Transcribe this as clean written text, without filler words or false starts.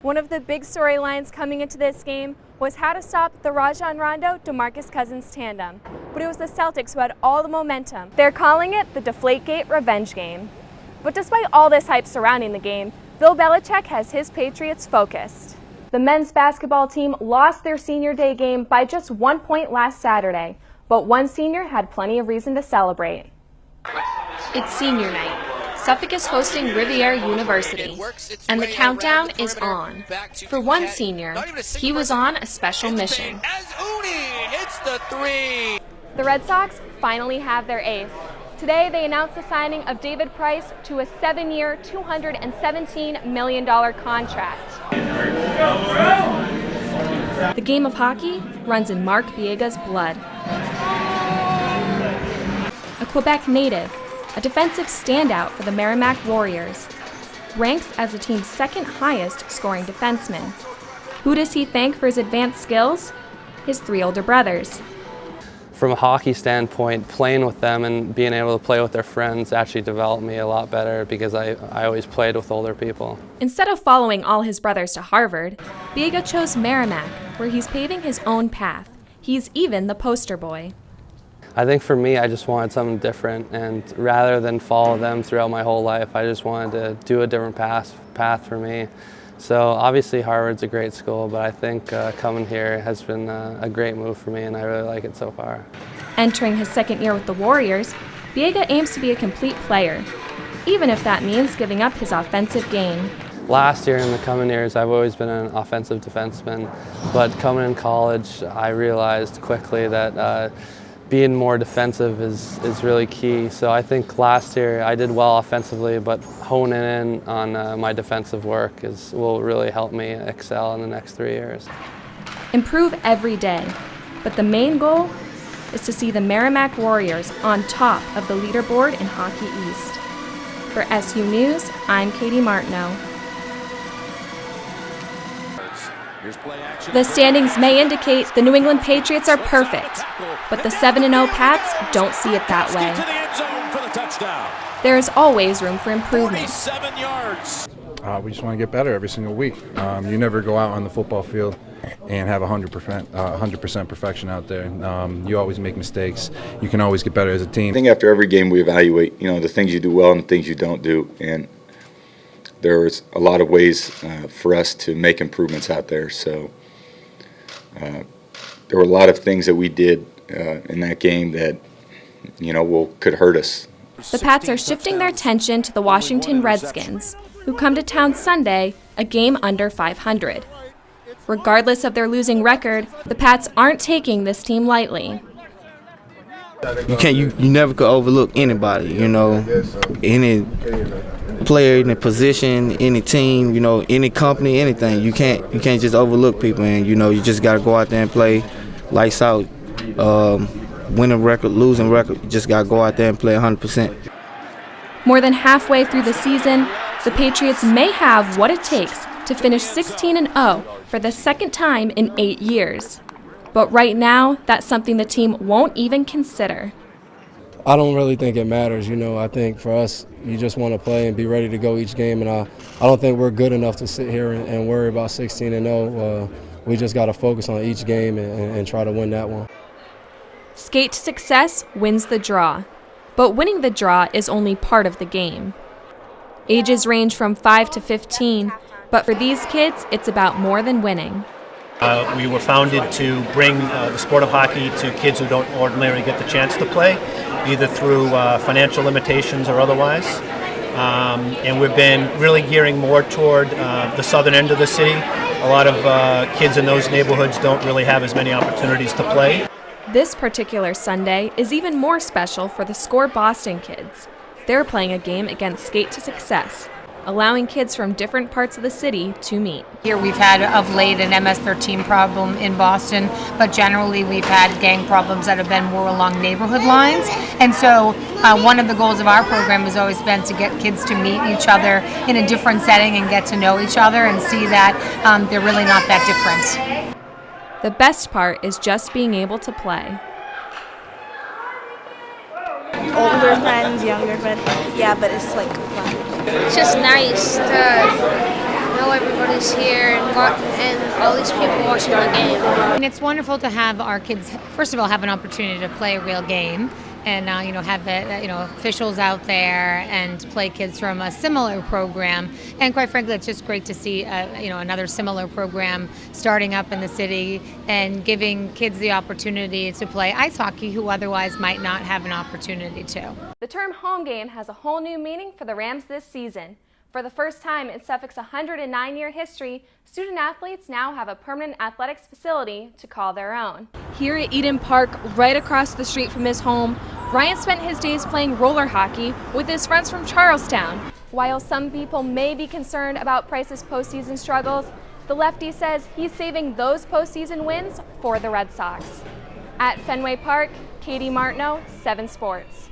One of the big storylines coming into this game was how to stop the Rajon Rondo-DeMarcus Cousins tandem. But it was the Celtics who had all the momentum. They're calling it the Deflategate Revenge Game. But despite all this hype surrounding the game, Bill Belichick has his Patriots focused. The men's basketball team lost their senior day game by just 1 point last Saturday, but one senior had plenty of reason to celebrate. It's senior night. Suffolk is hosting Riviera University, and the countdown is on. For one senior, he was on a special mission. The Red Sox finally have their ace. Today, they announced the signing of David Price to a 7-year, $217 million contract. The game of hockey runs in Mark Biega's blood. A Quebec native, a defensive standout for the Merrimack Warriors, ranks as the team's second highest scoring defenseman. Who does he thank for his advanced skills? His 3 older brothers. From a hockey standpoint, playing with them and being able to play with their friends actually developed me a lot better because I always played with older people. Instead of following all his brothers to Harvard, Biega chose Merrimack, where he's paving his own path. He's even the poster boy. I think for me, I just wanted something different, and rather than follow them throughout my whole life, I just wanted to do a different path for me. So obviously Harvard's a great school, but I think coming here has been a great move for me, and I really like it so far. Entering his second year with the Warriors, Biega aims to be a complete player, even if that means giving up his offensive game. Last year and the coming years, I've always been an offensive defenseman, but coming in college, I realized quickly that being more defensive is really key. So I think last year I did well offensively, but honing in on my defensive work will really help me excel in the next 3 years. Improve every day, but the main goal is to see the Merrimack Warriors on top of the leaderboard in Hockey East. For SU News, I'm Katie Martineau. The standings may indicate the New England Patriots are perfect, but the 7-0 Pats don't see it that way. There is always room for improvement. We just want to get better every single week. You never go out on the football field and have 100% perfection out there. You always make mistakes. You can always get better as a team. I think after every game we evaluate, the things you do well and the things you don't do, and there's a lot of ways for us to make improvements out there. So there were a lot of things that we did in that game that, could hurt us. The Pats are shifting their attention to the Washington Redskins, who come to town Sunday, a game under 500. Regardless of their losing record, the Pats aren't taking this team lightly. You never could overlook anybody, any player, any position, any team, any company, anything. You can't just overlook people, and you just got to go out there and play lights out. Winning record, losing record, you just got to go out there and play 100%. More than halfway through the season, the Patriots may have what it takes to finish 16-0 for the second time in 8 years. But right now, that's something the team won't even consider. I don't really think it matters. I think for us, you just want to play and be ready to go each game. And I don't think we're good enough to sit here and worry about 16-0. We just got to focus on each game and try to win that one. Skate to success wins the draw. But winning the draw is only part of the game. Ages range from 5 to 15, but for these kids, it's about more than winning. We were founded to bring the sport of hockey to kids who don't ordinarily get the chance to play, either through financial limitations or otherwise. And we've been really gearing more toward the southern end of the city. A lot of kids in those neighborhoods don't really have as many opportunities to play. This particular Sunday is even more special for the Score Boston kids. They're playing a game against Skate to Success, allowing kids from different parts of the city to meet. Here we've had of late an MS-13 problem in Boston, but generally we've had gang problems that have been more along neighborhood lines. And so one of the goals of our program has always been to get kids to meet each other in a different setting and get to know each other and see that they're really not that different. The best part is just being able to play. Older friends, younger friends, yeah, but it's like fun. It's just nice to know everybody's here and all these people watching the game. And it's wonderful to have our kids, first of all, have an opportunity to play a real game. And have officials out there and play kids from a similar program. And quite frankly, it's just great to see another similar program starting up in the city and giving kids the opportunity to play ice hockey who otherwise might not have an opportunity to. The term home game has a whole new meaning for the Rams this season. For the first time in Suffolk's 109-year history, student athletes now have a permanent athletics facility to call their own. Here at Eden Park, right across the street from his home, Ryan spent his days playing roller hockey with his friends from Charlestown. While some people may be concerned about Price's postseason struggles, the lefty says he's saving those postseason wins for the Red Sox. At Fenway Park, Katie Martineau, 7 Sports.